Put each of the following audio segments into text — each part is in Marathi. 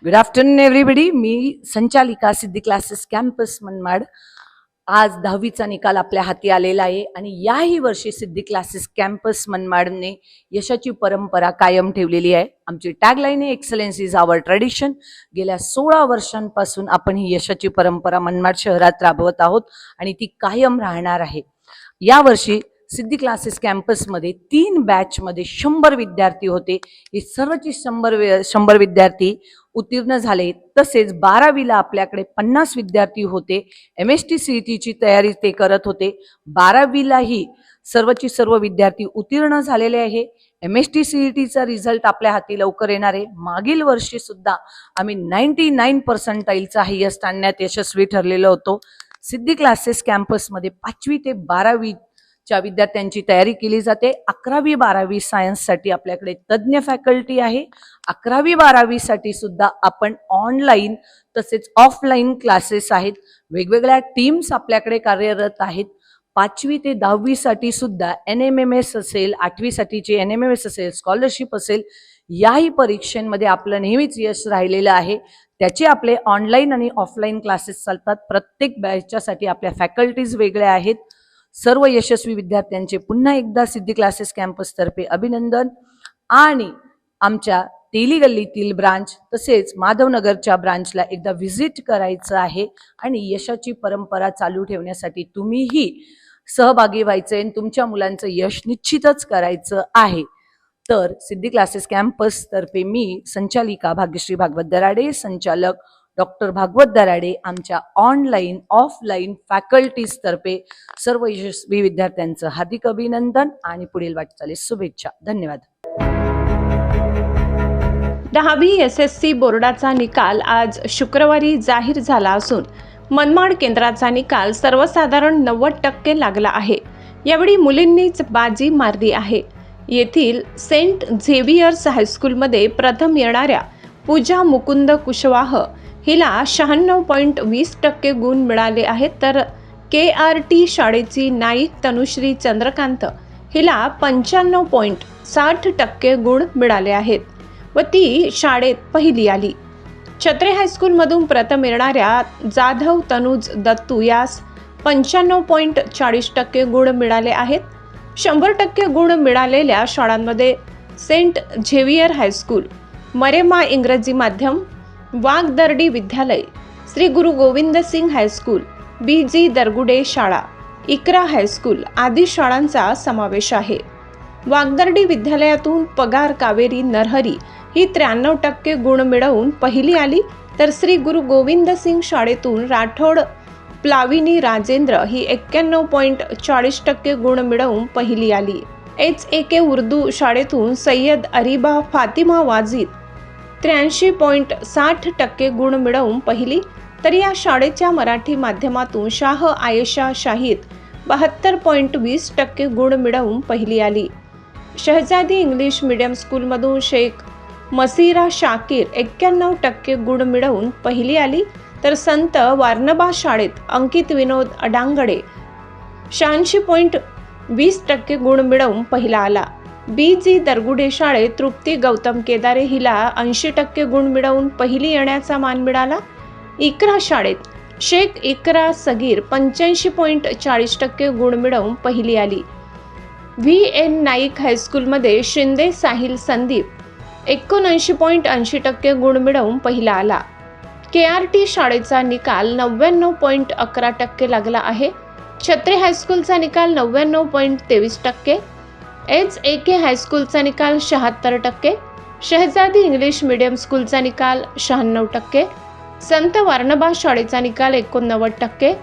Good afternoon everybody. मी संचालिका सिद्धी क्लासेस कॅम्पस मनमाड. आज 10वीचा निकाल आपल्या हाती आलेला आहे आणि याही वर्षी सिद्धी क्लासेस कॅम्पस मनमाडने यशाची परंपरा कायम ठेवलेली आहे. आमची टॅगलाईन आहे एक्सलन्स इज आवर ट्रेडिशन. गेल्या 16 वर्षांपासून आपण ही यशाची परंपरा मनमाड शहरात राबवत आहोत आणि ती कायम राहणार आहे. यावर्षी सिद्धी क्लासेस कॅम्पसमध्ये 3 बॅचमध्ये 100 विद्यार्थी होते. हे सर्वची 100 विद्यार्थी उत्तीर्ण झाले. तसेच 12वीला आपल्याकडे 50 विद्यार्थी होते. MST CETची तयारी ते करत होते. 12वीलाही सर्वची सर्व विद्यार्थी उत्तीर्ण झालेले आहे. MST CETचा रिझल्ट आपल्या हाती लवकर येणार आहे. मागील वर्षी सुद्धा आम्ही 99% हायेस्ट आणण्यात यशस्वी ठरलेलो होतो. सिद्धी क्लासेस कॅम्पसमध्ये 5वी ते 12वीच्या विद्यार्थ्यांची तयारी केली जाते. 11वी 12वी सायन्ससाठी आपल्याकडे तज्ज्ञ फॅकल्टी आहे. 11वी 12वी साठी सुद्धा आपण ऑनलाईन तसेच ऑफलाईन क्लासेस आहेत. वेगवेगळ्या टीम्स आपल्याकडे कार्यरत आहेत. 5वी ते 10वी साठी सुद्धा NMMS असेल, 8वी साठीची NMMS असेल, स्कॉलरशिप असेल, याही परीक्षांमध्ये आपलं नेहमीच यश राहिलेलं आहे. त्याचे आपले ऑनलाईन आणि ऑफलाईन क्लासेस चालतात. प्रत्येक बॅचच्यासाठी आपल्या फॅकल्टीज वेगळ्या आहेत. सर्व यशस्वी विद्यार्थ्यांचे पुन्हा एकदा सिद्धी क्लासेस कॅम्पसतर्फे अभिनंदन. आणि आमच्या तेली गल्लीतील ब्रांच तसेच माधवनगरच्या ब्रांचला एकदा व्हिजिट करायचं आहे आणि यशाची परंपरा चालू ठेवण्यासाठी तुम्हीही सहभागी व्हायचं आहे. तुमच्या मुलांचं यश निश्चितच करायचं आहे. तर सिद्धी क्लासेस कॅम्पस तर्फे मी संचालिका भाग्यश्री भागवत दराडे, संचालक डॉक्टर भागवत दराडे, आमच्या ऑनलाईन ऑफलाईन फॅकल्टीज तर्फे सर्व यशस्वी विद्यार्थ्यांचं हार्दिक अभिनंदन आणि पुढील वाटचालीस शुभेच्छा. धन्यवाद. 10वी SSC बोर्डाचा निकाल आज शुक्रवारी जाहीर झाला असून मनमाड केंद्राचा निकाल सर्वसाधारण 90% लागला आहे. यावेळी मुलींनीच बाजी मारली आहे. येथील सेंट झेवियर्स हायस्कूलमध्ये प्रथम येणाऱ्या पूजा मुकुंद कुशवाह हिला 96.20% गुण मिळाले आहेत. तर KRT शाळेची नाईक तनुश्री चंद्रकांत हिला 95.60% गुण मिळाले आहेत व ती शाळेत पहिली आली. छत्रे हायस्कूलमधून प्रथम येणाऱ्या जाधव तनुज दत्तू यास 95.40% गुण मिळाले आहेत. 100% गुण मिळालेल्या शाळांमध्ये सेंट झेवियर हायस्कूल, मरेमा इंग्रजी माध्यम, वाघदर्डी विद्यालय, श्री गुरु गोविंद सिंग हायस्कूल, BG दरगुडे शाळा, इकरा हायस्कूल आदी शाळांचा समावेश आहे. वाघदर्डी विद्यालयातून पगार कावेरी नरहरी ही 93% गुण मिळवून पहिली आली. तर श्री गुरु गोविंद सिंग शाळेतून राठोड प्लाविनी राजेंद्र ही 91.40% गुण मिळवून पहिली आली. HAK उर्दू शाळेतून सय्यद अरिबा फातिमा वाजिद 83.60% गुण मिळवून पहिली. तर या शाळेच्या मराठी माध्यमातून शाह आयशा शाहीद 72.20% गुण मिळवून पहिली आली. शहजादी इंग्लिश मीडियम स्कूलमधून शेख मसीरा शाकीर 91% गुण मिळवून पहिली आली. तर संत वारनबा शाळेत अंकित विनोद अडांगडे 86.20% गुण मिळवून पहिला आला. BG दरगुडे शाळेत तृप्ती गौतम केदारे हिला 80% गुण मिळवून पहिली येण्याचा मान मिळाला. इकरा शाळेत शेख इकरा सगीर 85.40% गुण मिळवून पहिली आली. VN नाईक हायस्कूलमध्ये शिंदे साहिल संदीप 79.80% गुण मिळवून पहिला आला. KRT शाळेचा निकाल 99.11% लागला आहे. छत्रे हायस्कूलचा निकाल 99.23%, HAK हायस्कूलचा निकाल 76%, शहजादी इंग्लिश मीडियम स्कूलचा निकाल 96%, संत वारनबा शाळेचा निकाल 89%,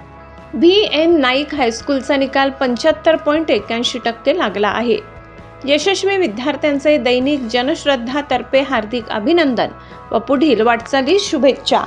VN नाईक हायस्कूलचा निकाल 75.81% लागला आहे. यशस्वी विद्यार्थ्यांचे दैनिक जनश्रद्धातर्फे हार्दिक अभिनंदन व पुढील वाटचालीस शुभेच्छा.